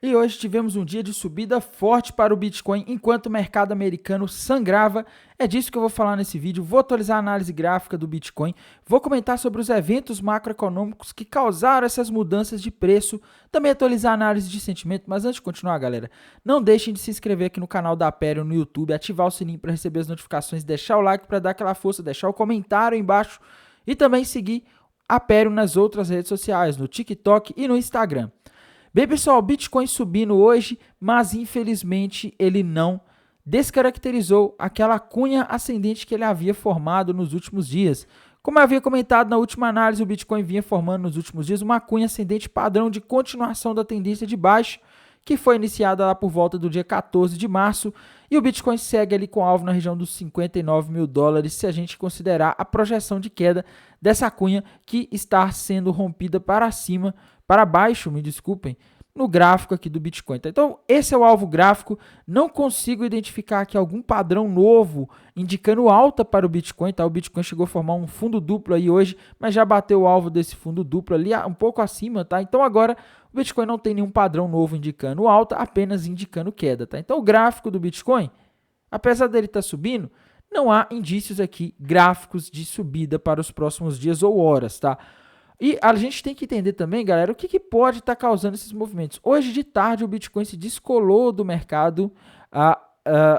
E hoje tivemos um dia de subida forte para o Bitcoin, enquanto o mercado americano sangrava. É disso que eu vou falar nesse vídeo. Vou atualizar a análise gráfica do Bitcoin, vou comentar sobre os eventos macroeconômicos que causaram essas mudanças de preço, também atualizar a análise de sentimento. Mas antes de continuar, galera, não deixem de se inscrever aqui no canal da Aperio no YouTube, ativar o sininho para receber as notificações, deixar o like para dar aquela força, deixar o comentário aí embaixo e também seguir a Aperio nas outras redes sociais, no TikTok e no Instagram. Bem, pessoal, o Bitcoin subindo hoje, mas infelizmente ele não descaracterizou aquela cunha ascendente que ele havia formado nos últimos dias. Como eu havia comentado na última análise, o Bitcoin vinha formando nos últimos dias uma cunha ascendente padrão de continuação da tendência de baixa, que foi iniciada lá por volta do dia 14 de março, e o Bitcoin segue ali com alvo na região dos 59 mil dólares, se a gente considerar a projeção de queda dessa cunha que está sendo rompida para cima, para baixo, me desculpem, no gráfico aqui do Bitcoin. Então, esse é o alvo gráfico. Não consigo identificar aqui algum padrão novo indicando alta para o Bitcoin. Tá? O Bitcoin chegou a formar um fundo duplo aí hoje, mas já bateu o alvo desse fundo duplo ali um pouco acima. Tá? Então, agora o Bitcoin não tem nenhum padrão novo indicando alta, apenas indicando queda. Tá? Então, o gráfico do Bitcoin, apesar dele estar subindo, não há indícios aqui gráficos de subida para os próximos dias ou horas. Tá? E a gente tem que entender também, galera, o que pode estar causando esses movimentos. Hoje de tarde o Bitcoin se descolou do mercado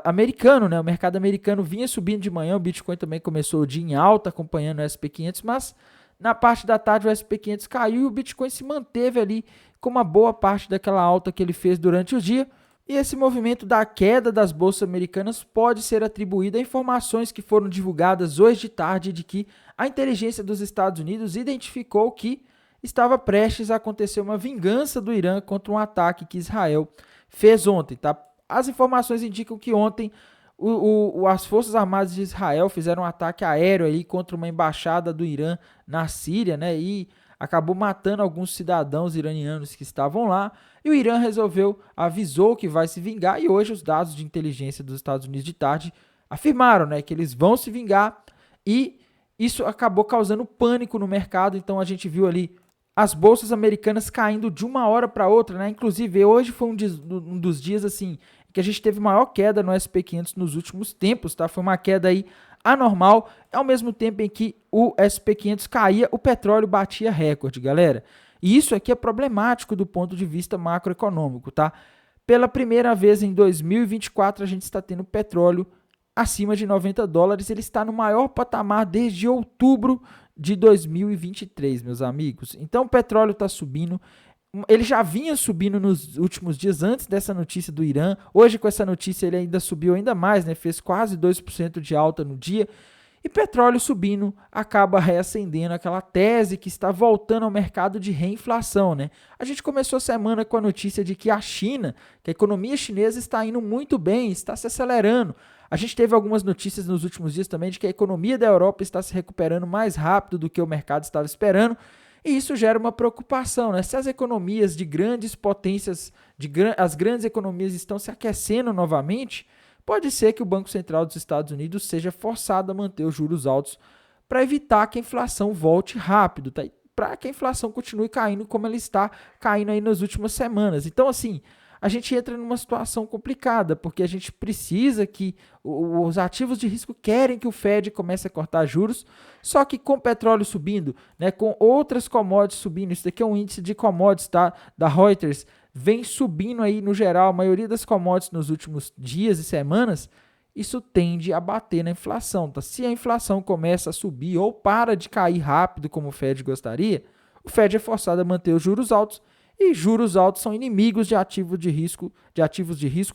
americano, né? O mercado americano vinha subindo de manhã, o Bitcoin também começou o dia em alta, acompanhando o SP500, mas na parte da tarde o SP500 caiu e o Bitcoin se manteve ali com uma boa parte daquela alta que ele fez durante o dia. E esse movimento da queda das bolsas americanas pode ser atribuído a informações que foram divulgadas hoje de tarde de que a inteligência dos Estados Unidos identificou que estava prestes a acontecer uma vingança do Irã contra um ataque que Israel fez ontem. Tá? As informações indicam que ontem as Forças Armadas de Israel fizeram um ataque aéreo aí contra uma embaixada do Irã na Síria, né? E acabou matando alguns cidadãos iranianos que estavam lá, e o Irã avisou que vai se vingar, e hoje os dados de inteligência dos Estados Unidos de tarde afirmaram, né, que eles vão se vingar, e isso acabou causando pânico no mercado. Então a gente viu ali as bolsas americanas caindo de uma hora para outra, né? Inclusive hoje foi um dos dias assim que a gente teve maior queda no SP500 nos últimos tempos, tá? Foi uma queda aí anormal, ao mesmo tempo em que o SP500 caía, o petróleo batia recorde, galera. E isso aqui é problemático do ponto de vista macroeconômico, tá? Pela primeira vez em 2024 a gente está tendo petróleo acima de 90 dólares, ele está no maior patamar desde outubro de 2023, meus amigos. Então o petróleo está subindo. Ele já vinha subindo nos últimos dias antes dessa notícia do Irã. Hoje, com essa notícia, ele ainda subiu ainda mais, né? Fez quase 2% de alta no dia. E petróleo subindo acaba reacendendo aquela tese que está voltando ao mercado de reinflação, né? A gente começou a semana com a notícia de que a China, que a economia chinesa está indo muito bem, está se acelerando. A gente teve algumas notícias nos últimos dias também de que a economia da Europa está se recuperando mais rápido do que o mercado estava esperando. E isso gera uma preocupação, né? Se as economias de grandes potências, as grandes economias estão se aquecendo novamente, pode ser que o Banco Central dos Estados Unidos seja forçado a manter os juros altos para evitar que a inflação volte rápido, tá? Para que a inflação continue caindo como ela está caindo aí nas últimas semanas. Então, assim, a gente entra numa situação complicada, porque a gente precisa que os ativos de risco querem que o Fed comece a cortar juros, só que com petróleo subindo, né, com outras commodities subindo, isso daqui é um índice de commodities, tá, da Reuters, vem subindo aí no geral, a maioria das commodities nos últimos dias e semanas, isso tende a bater na inflação. Tá? Se a inflação começa a subir ou para de cair rápido como o Fed gostaria, o Fed é forçado a manter os juros altos. E juros altos são inimigos de ativos de risco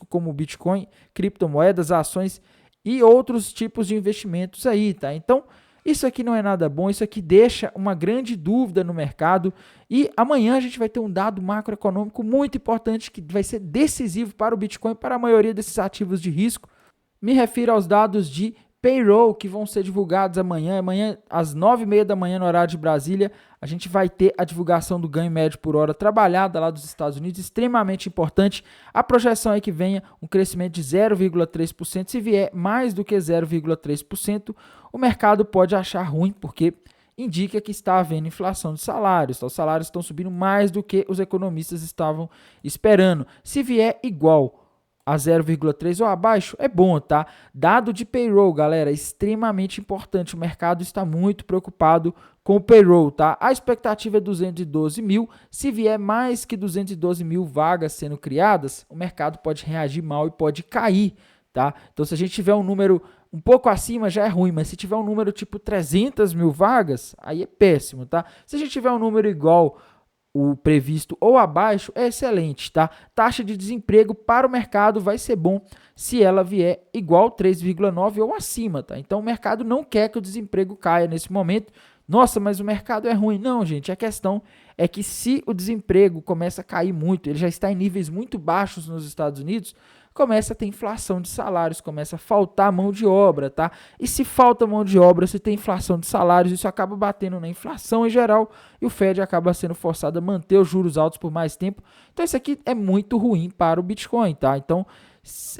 como o Bitcoin, criptomoedas, ações e outros tipos de investimentos aí, tá? Então, isso aqui não é nada bom, isso aqui deixa uma grande dúvida no mercado, e amanhã a gente vai ter um dado macroeconômico muito importante que vai ser decisivo para o Bitcoin, para a maioria desses ativos de risco. Me refiro aos dados de payroll que vão ser divulgados amanhã. Amanhã, às 9h30 da manhã, no horário de Brasília, a gente vai ter a divulgação do ganho médio por hora trabalhada lá dos Estados Unidos, extremamente importante. A projeção é que venha um crescimento de 0,3%. Se vier mais do que 0,3%, o mercado pode achar ruim, porque indica que está havendo inflação de salários. Tá? Os salários estão subindo mais do que os economistas estavam esperando. Se vier igual a 0,3 ou abaixo, é bom, tá? Dado de payroll, galera, extremamente importante. O mercado está muito preocupado com o payroll, tá? A expectativa é 212 mil. Se vier mais que 212 mil vagas sendo criadas, o mercado pode reagir mal e pode cair, tá? Então, se a gente tiver um número um pouco acima, já é ruim, mas se tiver um número tipo 300 mil vagas, aí é péssimo, tá? Se a gente tiver um número igual o previsto ou abaixo, é excelente, tá? Taxa de desemprego para o mercado vai ser bom se ela vier igual 3,9 ou acima, tá? Então o mercado não quer que o desemprego caia nesse momento. Nossa, mas o mercado é ruim. Não, gente, a questão é que se o desemprego começa a cair muito, ele já está em níveis muito baixos nos Estados Unidos, começa a ter inflação de salários, começa a faltar mão de obra, tá? E se falta mão de obra, se tem inflação de salários, isso acaba batendo na inflação em geral e o Fed acaba sendo forçado a manter os juros altos por mais tempo. Então isso aqui é muito ruim para o Bitcoin, tá? Então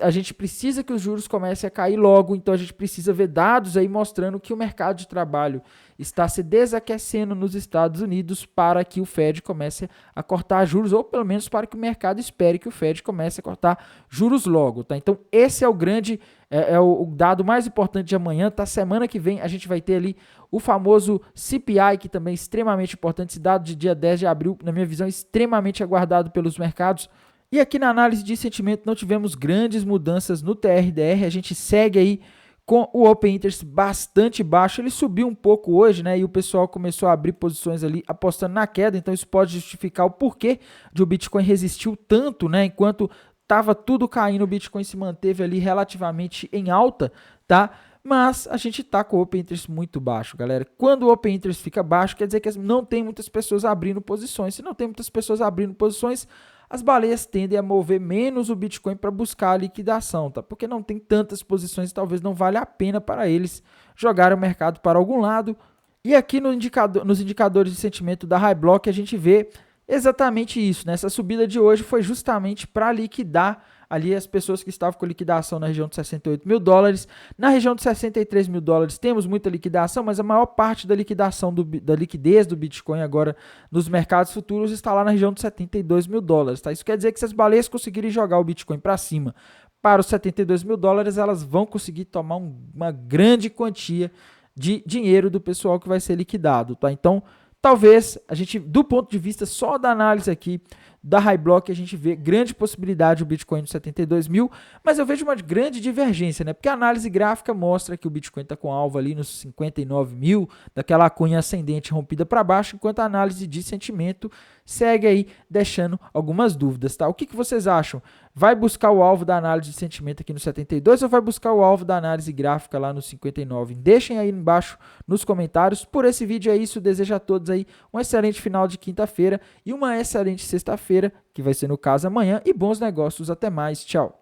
a gente precisa que os juros comecem a cair logo, então a gente precisa ver dados aí mostrando que o mercado de trabalho está se desaquecendo nos Estados Unidos para que o Fed comece a cortar juros, ou pelo menos para que o mercado espere que o Fed comece a cortar juros logo, tá? Então esse é o grande, o dado mais importante de amanhã, tá? Semana que vem a gente vai ter ali o famoso CPI, que também é extremamente importante, esse dado de dia 10 de abril, na minha visão, extremamente aguardado pelos mercados. E aqui na análise de sentimento não tivemos grandes mudanças no TRDR, a gente segue aí com o Open Interest bastante baixo, ele subiu um pouco hoje, né, e o pessoal começou a abrir posições ali apostando na queda, então isso pode justificar o porquê de o Bitcoin resistiu tanto, né, enquanto estava tudo caindo, o Bitcoin se manteve ali relativamente em alta, tá? Mas a gente tá com o Open Interest muito baixo, galera. Quando o Open Interest fica baixo, quer dizer que não tem muitas pessoas abrindo posições. Se não tem muitas pessoas abrindo posições, as baleias tendem a mover menos o Bitcoin para buscar a liquidação, tá? Porque não tem tantas posições, talvez não valha a pena para eles jogarem o mercado para algum lado. E aqui no nos indicadores de sentimento da High Block a gente vê exatamente isso, né? Essa subida de hoje foi justamente para liquidar ali as pessoas que estavam com liquidação na região de 68 mil dólares. Na região de 63 mil dólares temos muita liquidação, mas a maior parte da liquidação da liquidez do Bitcoin agora nos mercados futuros está lá na região de 72 mil dólares. Tá? Isso quer dizer que se as baleias conseguirem jogar o Bitcoin para cima para os 72 mil dólares, elas vão conseguir tomar uma grande quantia de dinheiro do pessoal que vai ser liquidado. Tá? Então, talvez a gente, do ponto de vista só da análise aqui da High Block, a gente vê grande possibilidade o Bitcoin nos 72 mil, mas eu vejo uma grande divergência, né? Porque a análise gráfica mostra que o Bitcoin está com alvo ali nos 59 mil, daquela cunha ascendente rompida para baixo, enquanto a análise de sentimento segue aí deixando algumas dúvidas, tá? O que vocês acham? Vai buscar o alvo da análise de sentimento aqui no 72 ou vai buscar o alvo da análise gráfica lá no 59? Deixem aí embaixo nos comentários. Por esse vídeo é isso. Desejo a todos aí um excelente final de quinta-feira e uma excelente sexta-feira, que vai ser no caso amanhã, e bons negócios. Até mais. Tchau.